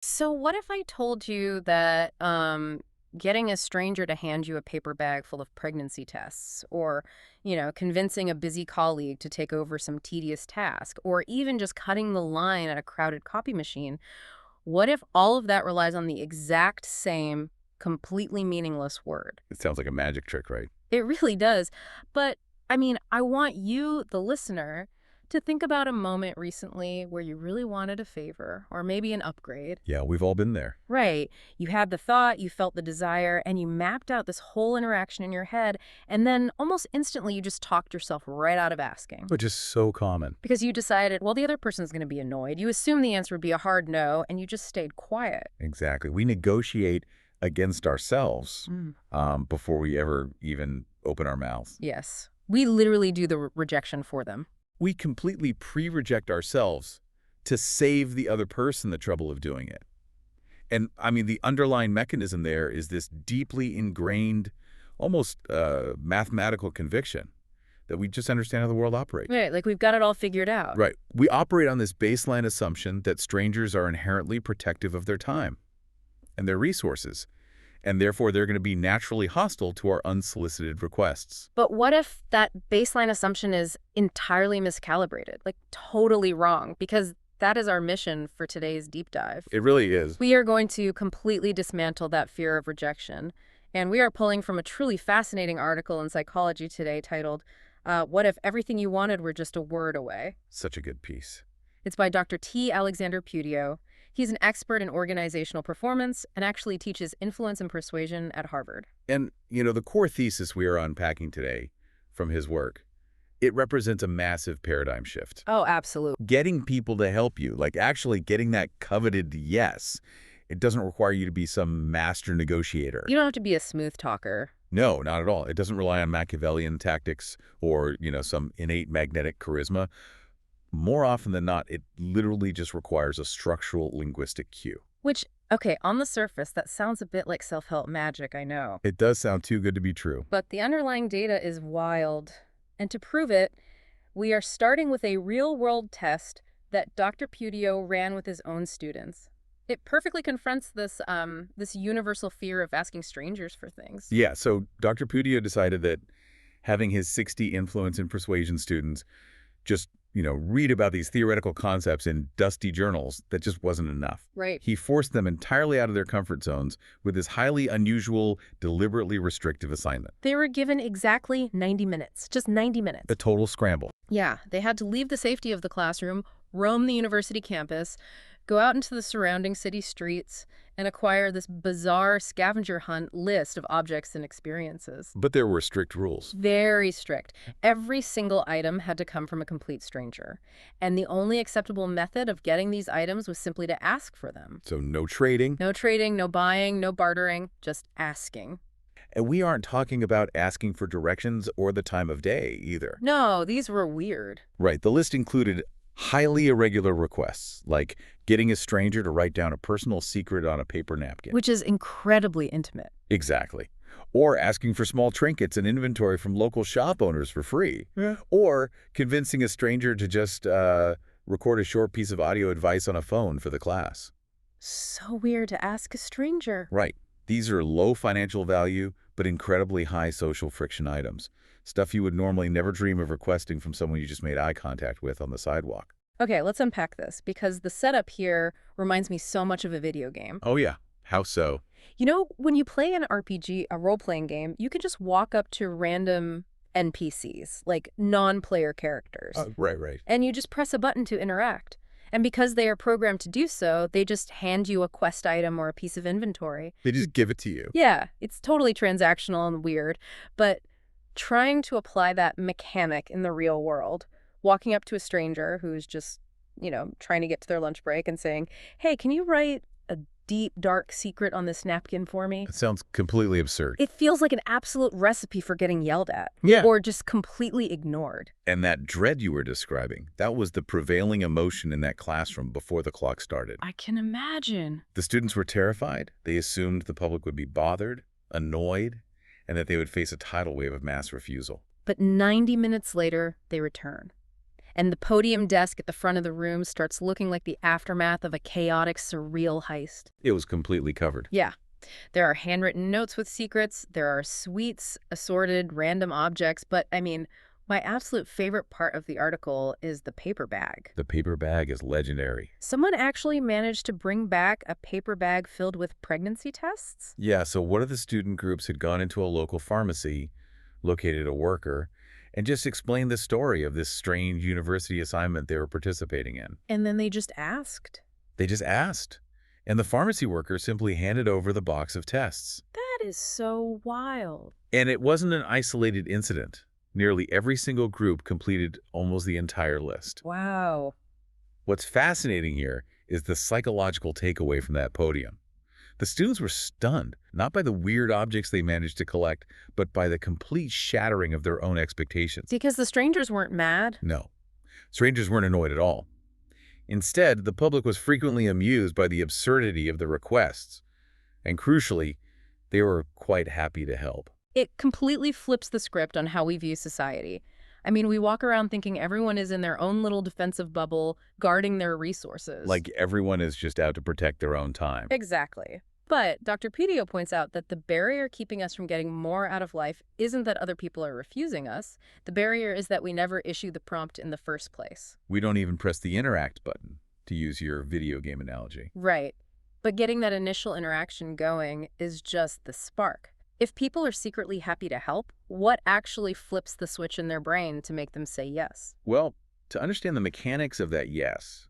So what if I told you that getting a stranger to hand you a paper bag full of pregnancy tests, or, convincing a busy colleague to take over some tedious task, or even just cutting the line at a crowded copy machine, what if all of that relies on the exact same, completely meaningless word? It sounds like a magic trick, right? It really does. But I want you, the listener, to think about a moment recently where you really wanted a favor or maybe an upgrade. Yeah, we've all been there. Right. You had the thought, you felt the desire, and you mapped out this whole interaction in your head, and then almost instantly you just talked yourself right out of asking. Which is so common. Because you decided, well, the other person's going to be annoyed. You assumed the answer would be a hard no, and you just stayed quiet. Exactly. We negotiate against ourselves Mm. before we ever even open our mouths. Yes. We literally do the rejection for them. We completely pre-reject ourselves to save the other person the trouble of doing it. And I mean, the underlying mechanism there is this deeply ingrained, almost mathematical conviction that we just understand how the world operates. Right, like we've got it all figured out. Right. We operate on this baseline assumption that strangers are inherently protective of their time and their resources, and therefore they're going to be naturally hostile to our unsolicited requests. But what if that baseline assumption is entirely miscalibrated, like totally wrong? Because that is our mission for today's deep dive. It really is. We are going to completely dismantle that fear of rejection. And we are pulling from a truly fascinating article in Psychology Today titled, What If Everything You Wanted Were Just a Word Away? Such a good piece. It's by Dr. T. Alexander Pudio. He's an expert in organizational performance and actually teaches influence and persuasion at Harvard. And, the core thesis we are unpacking today from his work, it represents a massive paradigm shift. Oh, absolutely. Getting people to help you, like actually getting that coveted yes, it doesn't require you to be some master negotiator. You don't have to be a smooth talker. No, not at all. It doesn't rely on Machiavellian tactics or, some innate magnetic charisma. More often than not, it literally just requires a structural linguistic cue. Which, okay, on the surface, that sounds a bit like self-help magic, I know. It does sound too good to be true. But the underlying data is wild. And to prove it, we are starting with a real-world test that Dr. Pudio ran with his own students. It perfectly confronts this universal fear of asking strangers for things. Yeah, so Dr. Pudio decided that having his 60 influence and persuasion students just, read about these theoretical concepts in dusty journals, that just wasn't enough. Right. He forced them entirely out of their comfort zones with this highly unusual, deliberately restrictive assignment. They were given exactly 90 minutes, just 90 minutes. A total scramble. Yeah, they had to leave the safety of the classroom, roam the university campus, go out into the surrounding city streets, and acquire this bizarre scavenger hunt list of objects and experiences. But there were strict rules. Very strict. Every single item had to come from a complete stranger. And the only acceptable method of getting these items was simply to ask for them. So no trading. No trading, no buying, no bartering, just asking. And we aren't talking about asking for directions or the time of day either. No, these were weird. Right. The list included highly irregular requests, like getting a stranger to write down a personal secret on a paper napkin. Which is incredibly intimate. Exactly. Or asking for small trinkets and inventory from local shop owners for free. Yeah. Or convincing a stranger to just record a short piece of audio advice on a phone for the class. So weird to ask a stranger. Right. These are low financial value, but incredibly high social friction items. Stuff you would normally never dream of requesting from someone you just made eye contact with on the sidewalk. Okay, let's unpack this, because the setup here reminds me so much of a video game. Oh yeah. How so? When you play an RPG, a role-playing game, you can just walk up to random NPCs, like non-player characters. Right. And you just press a button to interact. And because they are programmed to do so, they just hand you a quest item or a piece of inventory. They just give it to you. Yeah, it's totally transactional and weird, but trying to apply that mechanic in the real world, walking up to a stranger who's just, trying to get to their lunch break and saying, hey, can you write a deep, dark secret on this napkin for me? It sounds completely absurd. It feels like an absolute recipe for getting yelled at. Yeah. Or just completely ignored. And that dread you were describing, that was the prevailing emotion in that classroom before the clock started. I can imagine. The students were terrified. They assumed the public would be bothered, annoyed, and that they would face a tidal wave of mass refusal. But 90 minutes later, they return. And the podium desk at the front of the room starts looking like the aftermath of a chaotic, surreal heist. It was completely covered. Yeah. There are handwritten notes with secrets, there are sweets, assorted, random objects, but I mean, my absolute favorite part of the article is the paper bag. The paper bag is legendary. Someone actually managed to bring back a paper bag filled with pregnancy tests? Yeah, so one of the student groups had gone into a local pharmacy, located a worker, and just explained the story of this strange university assignment they were participating in. And then they just asked. They just asked. And the pharmacy worker simply handed over the box of tests. That is so wild. And it wasn't an isolated incident. Nearly every single group completed almost the entire list. Wow. What's fascinating here is the psychological takeaway from that podium. The students were stunned, not by the weird objects they managed to collect, but by the complete shattering of their own expectations. Because the strangers weren't mad? No, strangers weren't annoyed at all. Instead, the public was frequently amused by the absurdity of the requests. And crucially, they were quite happy to help. It completely flips the script on how we view society. I mean, we walk around thinking everyone is in their own little defensive bubble, guarding their resources. Like everyone is just out to protect their own time. Exactly. But Dr. Pedio points out that the barrier keeping us from getting more out of life isn't that other people are refusing us. The barrier is that we never issue the prompt in the first place. We don't even press the interact button, to use your video game analogy. Right. But getting that initial interaction going is just the spark. If people are secretly happy to help, what actually flips the switch in their brain to make them say yes? Well, to understand the mechanics of that yes,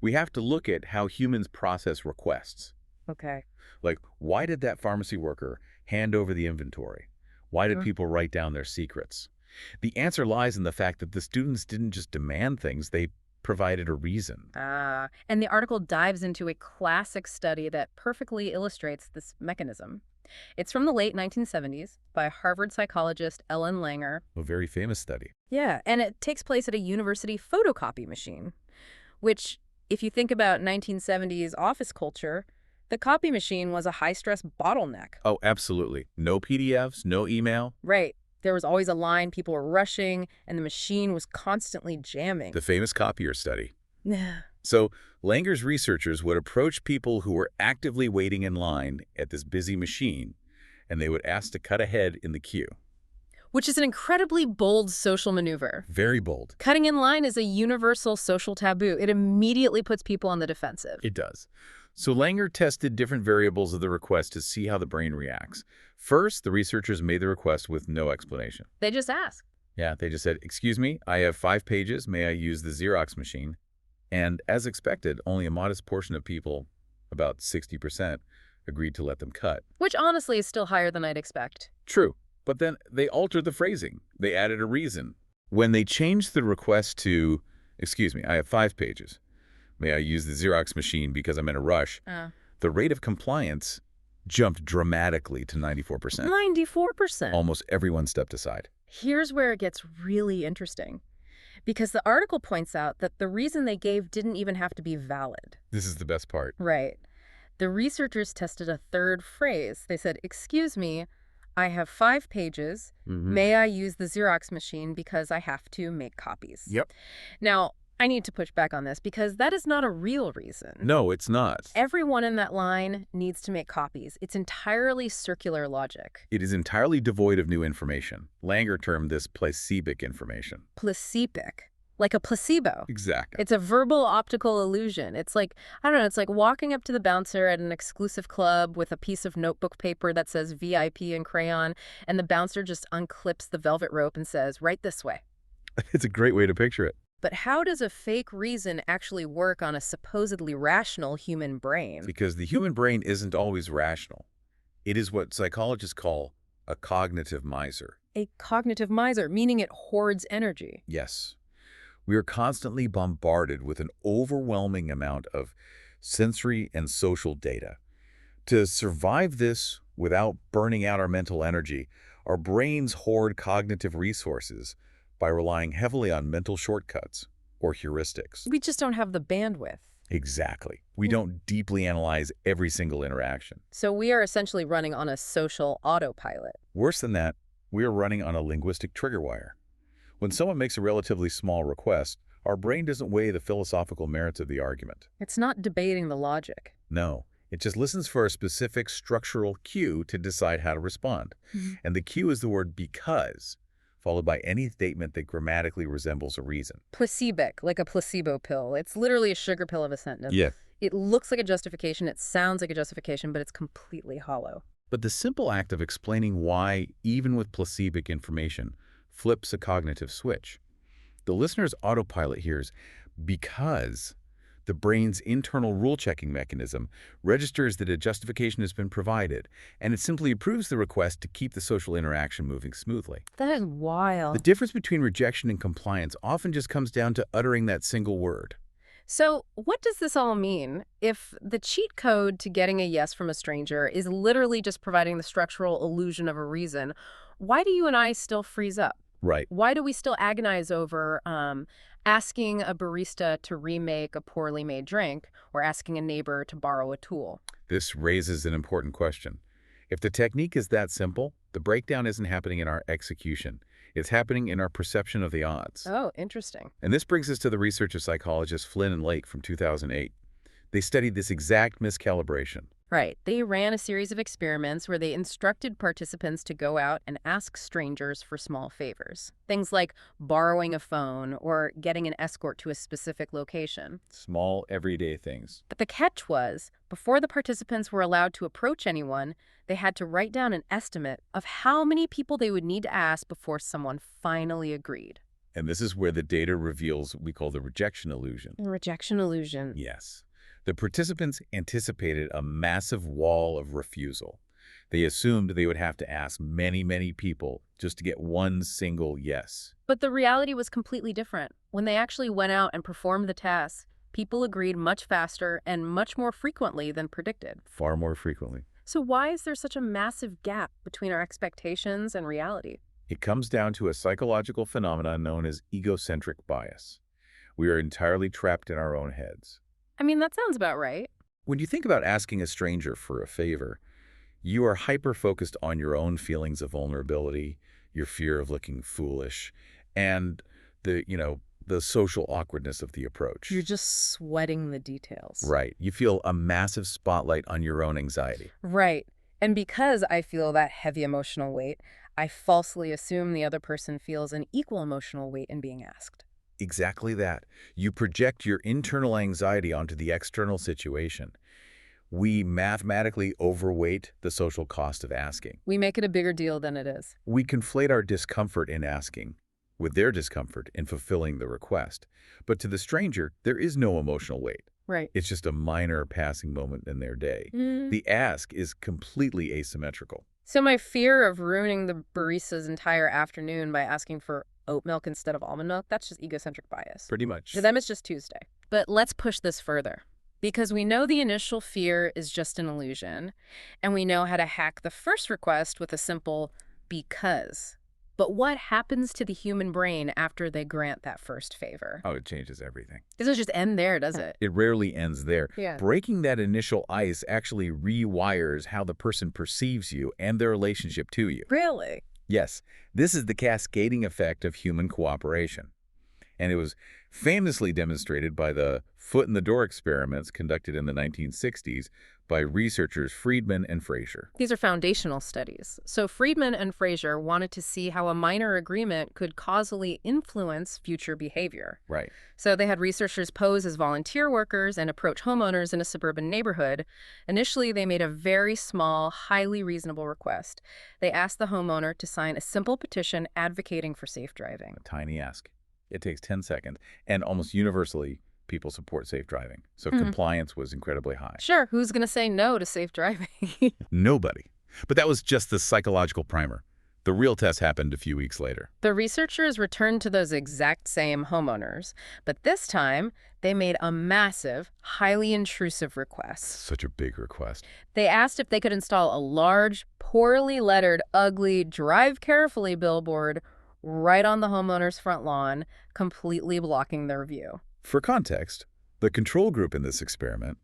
we have to look at how humans process requests. Okay. Like, why did that pharmacy worker hand over the inventory? Why did people write down their secrets? The answer lies in the fact that the students didn't just demand things, they provided a reason. And the article dives into a classic study that perfectly illustrates this mechanism. It's from the late 1970s by Harvard psychologist Ellen Langer. A very famous study. Yeah, and it takes place at a university photocopy machine, which, if you think about 1970s office culture, the copy machine was a high-stress bottleneck. Oh, absolutely. No PDFs, no email. Right. There was always a line, people were rushing, and the machine was constantly jamming. The famous copier study. Yeah. So Langer's researchers would approach people who were actively waiting in line at this busy machine, and they would ask to cut ahead in the queue. Which is an incredibly bold social maneuver. Very bold. Cutting in line is a universal social taboo. It immediately puts people on the defensive. It does. So Langer tested different variables of the request to see how the brain reacts. First, the researchers made the request with no explanation. They just asked. Yeah, they just said, "Excuse me, I have 5 pages. May I use the Xerox machine?" And as expected, only a modest portion of people, about 60%, agreed to let them cut. Which honestly is still higher than I'd expect. True, but then they altered the phrasing. They added a reason. When they changed the request to, "Excuse me, I have 5 pages. May I use the Xerox machine because I'm in a rush?" The rate of compliance jumped dramatically to 94%. 94%. Almost everyone stepped aside. Here's where it gets really interesting. Because the article points out that the reason they gave didn't even have to be valid. This is the best part. Right. The researchers tested a third phrase. They said, "Excuse me, I have 5 pages. May I use the Xerox machine because I have to make copies?" Yep. Now, I need to push back on this because that is not a real reason. No, it's not. Everyone in that line needs to make copies. It's entirely circular logic. It is entirely devoid of new information. Langer termed this placebic information. Placebic. Like a placebo. Exactly. It's a verbal optical illusion. It's like, I don't know, it's like walking up to the bouncer at an exclusive club with a piece of notebook paper that says VIP in crayon, and the bouncer just unclips the velvet rope and says, "Right this way." It's a great way to picture it. But how does a fake reason actually work on a supposedly rational human brain? Because the human brain isn't always rational. It is what psychologists call a cognitive miser. A cognitive miser, meaning it hoards energy. Yes. We are constantly bombarded with an overwhelming amount of sensory and social data. To survive this without burning out our mental energy, our brains hoard cognitive resources by relying heavily on mental shortcuts or heuristics. We just don't have the bandwidth. Exactly. We don't deeply analyze every single interaction. So we are essentially running on a social autopilot. Worse than that, we are running on a linguistic trigger wire. When someone makes a relatively small request, Our brain doesn't weigh the philosophical merits of the argument. It's not debating the logic. No, it just listens for a specific structural cue to decide how to respond. Mhm. And the cue is the word because, followed by any statement that grammatically resembles a reason. Placebic, like a placebo pill. It's literally a sugar pill of a sentence. Yeah. It looks like a justification, it sounds like a justification, but it's completely hollow. But the simple act of explaining why, even with placebic information, flips a cognitive switch. The listener's autopilot hears because the brain's internal rule-checking mechanism registers that a justification has been provided, and it simply approves the request to keep the social interaction moving smoothly. That is The wild. difference between rejection and compliance often just comes down to uttering that single word. So, what does this all mean? If the cheat code to getting a yes from a stranger is literally just providing the structural illusion of a reason, why do you and I still freeze up? Right. Why do we still agonize over asking a barista to remake a poorly made drink or asking a neighbor to borrow a tool? This raises an important question. If the technique is that simple, the breakdown isn't happening in our execution. It's happening in our perception of the odds. Oh, interesting. And this brings us to the research of psychologists Flynn and Lake from 2008. They studied this exact miscalibration. Right. They ran a series of experiments where they instructed participants to go out and ask strangers for small favors. Things like borrowing a phone or getting an escort to a specific location. Small, everyday things. But the catch was, before the participants were allowed to approach anyone, they had to write down an estimate of how many people they would need to ask before someone finally agreed. And this is where the data reveals what we call the rejection illusion. The rejection illusion. Yes. The participants anticipated a massive wall of refusal. They assumed they would have to ask many, many people just to get one single yes. But the reality was completely different. When they actually went out and performed the task, people agreed much faster and much more frequently than predicted. Far more frequently. So why is there such a massive gap between our expectations and reality? It comes down to a psychological phenomenon known as egocentric bias. We are entirely trapped in our own heads. I mean, that sounds about right. When you think about asking a stranger for a favor, you are hyper-focused on your own feelings of vulnerability, your fear of looking foolish, and the social awkwardness of the approach. You're just sweating the details. Right. You feel a massive spotlight on your own anxiety. Right. And because I feel that heavy emotional weight, I falsely assume the other person feels an equal emotional weight in being asked. Exactly that. You project your internal anxiety onto the external situation. We mathematically overweight the social cost of asking. We make it a bigger deal than it is. We conflate our discomfort in asking with their discomfort in fulfilling the request. But to the stranger, there is no emotional weight. Right. It's just a minor passing moment in their day. The ask is completely asymmetrical. So my fear of ruining the barista's entire afternoon by asking for oat milk instead of almond milk, that's just egocentric bias. Pretty much. To them, it's just Tuesday. But let's push this further. Because we know the initial fear is just an illusion, and we know how to hack the first request with a simple because. But what happens to the human brain after they grant that first favor? Oh, it changes everything. It doesn't just end there, does it? It rarely ends there. Yeah. Breaking that initial ice actually rewires how the person perceives you and their relationship to you. Really? Yes, this is the cascading effect of human cooperation. And it was famously demonstrated by the foot-in-the-door experiments conducted in the 1960s by researchers Friedman and Fraser. These are foundational studies. So Friedman and Fraser wanted to see how a minor agreement could causally influence future behavior. Right. So they had researchers pose as volunteer workers and approach homeowners in a suburban neighborhood. Initially, they made a very small, highly reasonable request. They asked the homeowner to sign a simple petition advocating for safe driving. A tiny ask. It takes 10 seconds, and almost universally, people support safe driving. So compliance was incredibly high. Sure, who's going to say no to safe driving? Nobody. But that was just the psychological primer. The real test happened a few weeks later. The researchers returned to those exact same homeowners, but this time they made a massive, highly intrusive request. Such a big request. They asked if they could install a large, poorly lettered, ugly, drive carefully billboard right on the homeowner's front lawn, completely blocking their view. For context, the control group in this experiment,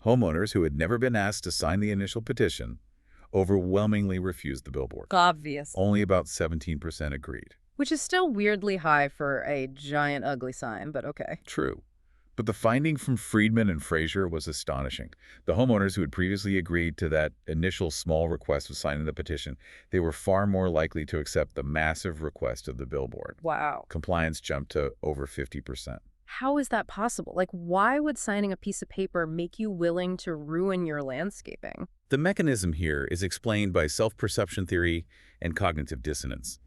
homeowners who had never been asked to sign the initial petition, overwhelmingly refused the billboard. Obvious. Only about 17% agreed. Which is still weirdly high for a giant ugly sign, but okay. True. But the finding from Friedman and Fraser was astonishing. The homeowners who had previously agreed to that initial small request of signing the petition, they were far more likely to accept the massive request of the billboard. Wow. Compliance jumped to over 50%. How is that possible? Like, why would signing a piece of paper make you willing to ruin your landscaping? The mechanism here is explained by self-perception theory and cognitive dissonance.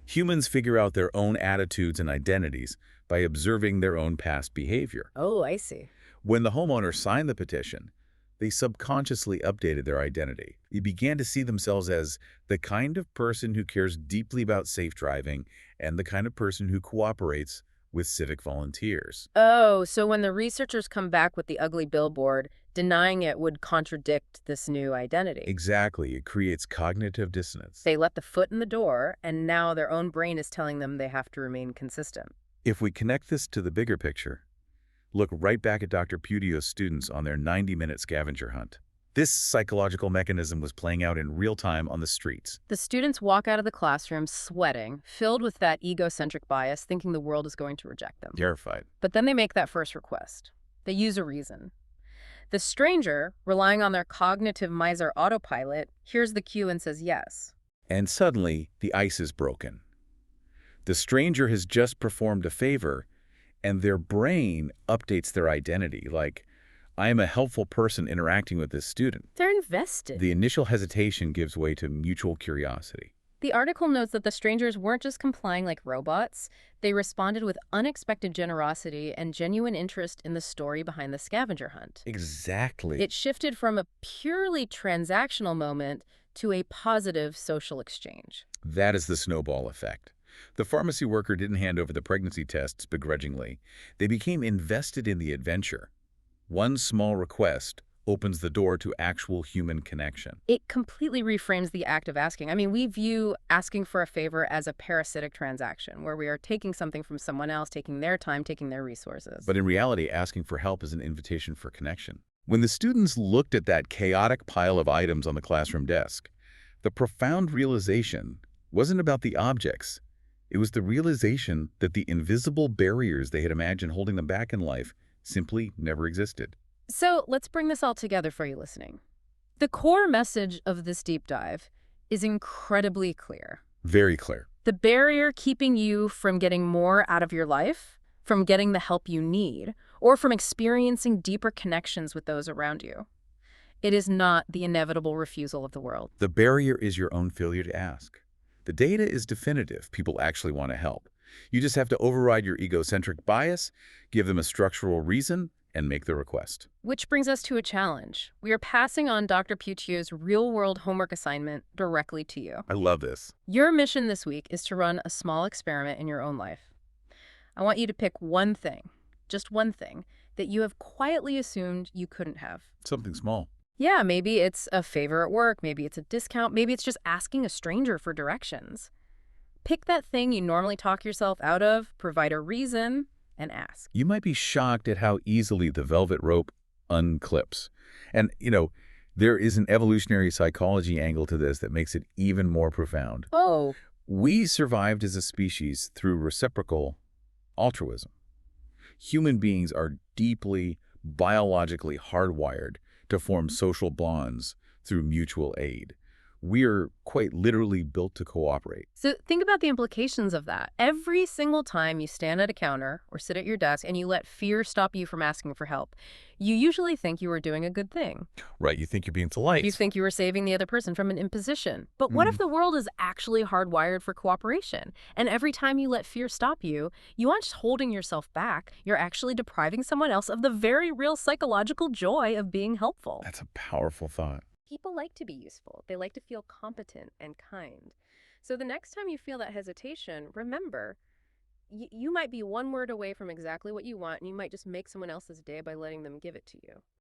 Humans figure out their own attitudes and identities by observing their own past behavior. Oh, I see. When the homeowner signed the petition, they subconsciously updated their identity. They began to see themselves as the kind of person who cares deeply about safe driving and the kind of person who cooperates with civic volunteers. Oh, so when the researchers come back with the ugly billboard, denying it would contradict this new identity. Exactly, it creates cognitive dissonance. They let the foot in the door, and now their own brain is telling them they have to remain consistent. If we connect this to the bigger picture, look right back at Dr. Putio's students on their 90-minute scavenger hunt. This psychological mechanism was playing out in real time on the streets. The students walk out of the classroom sweating, filled with that egocentric bias, thinking the world is going to reject them. Terrified. But then they make that first request. They use a reason. The stranger, relying on their cognitive miser autopilot, hears the cue and says yes. And suddenly, the ice is broken. The stranger has just performed a favor, and their brain updates their identity, like, I am a helpful person interacting with this student. They're invested. The initial hesitation gives way to mutual curiosity. The article notes that the strangers weren't just complying like robots. They responded with unexpected generosity and genuine interest in the story behind the scavenger hunt. Exactly. It shifted from a purely transactional moment to a positive social exchange. That is the snowball effect. The pharmacy worker didn't hand over the pregnancy tests begrudgingly. They became invested in the adventure. One small request opens the door to actual human connection. It completely reframes the act of asking. I mean, we view asking for a favor as a parasitic transaction, where we are taking something from someone else, taking their time, taking their resources. But in reality, asking for help is an invitation for connection. When the students looked at that chaotic pile of items on the classroom desk, the profound realization wasn't about the objects. It was the realization that the invisible barriers they had imagined holding them back in life simply never existed. So let's bring this all together for you listening. The core message of this deep dive is incredibly clear. Very clear. The barrier keeping you from getting more out of your life, from getting the help you need, or from experiencing deeper connections with those around you. It is not the inevitable refusal of the world. The barrier is your own failure to ask. The data is definitive. People actually want to help. You just have to override your egocentric bias, give them a structural reason, and make the request. Which brings us to a challenge. We are passing on Dr. Putio's real-world homework assignment directly to you. I love this. Your mission this week is to run a small experiment in your own life. I want you to pick one thing, just one thing, that you have quietly assumed you couldn't have. Something small. Yeah, maybe it's a favor at work, maybe it's a discount, maybe it's just asking a stranger for directions. Pick that thing you normally talk yourself out of, provide a reason, and ask. You might be shocked at how easily the velvet rope unclips. And, there is an evolutionary psychology angle to this that makes it even more profound. Oh. We survived as a species through reciprocal altruism. Human beings are deeply biologically hardwired to form social bonds through mutual aid. We're quite literally built to cooperate. So think about the implications of that. Every single time you stand at a counter or sit at your desk and you let fear stop you from asking for help, you usually think you are doing a good thing. Right, you think you're being polite. You think you are saving the other person from an imposition. But what if the world is actually hardwired for cooperation? And every time you let fear stop you, you aren't just holding yourself back, you're actually depriving someone else of the very real psychological joy of being helpful. That's a powerful thought. People like to be useful. They like to feel competent and kind. So the next time you feel that hesitation, remember, you might be one word away from exactly what you want, and you might just make someone else's day by letting them give it to you.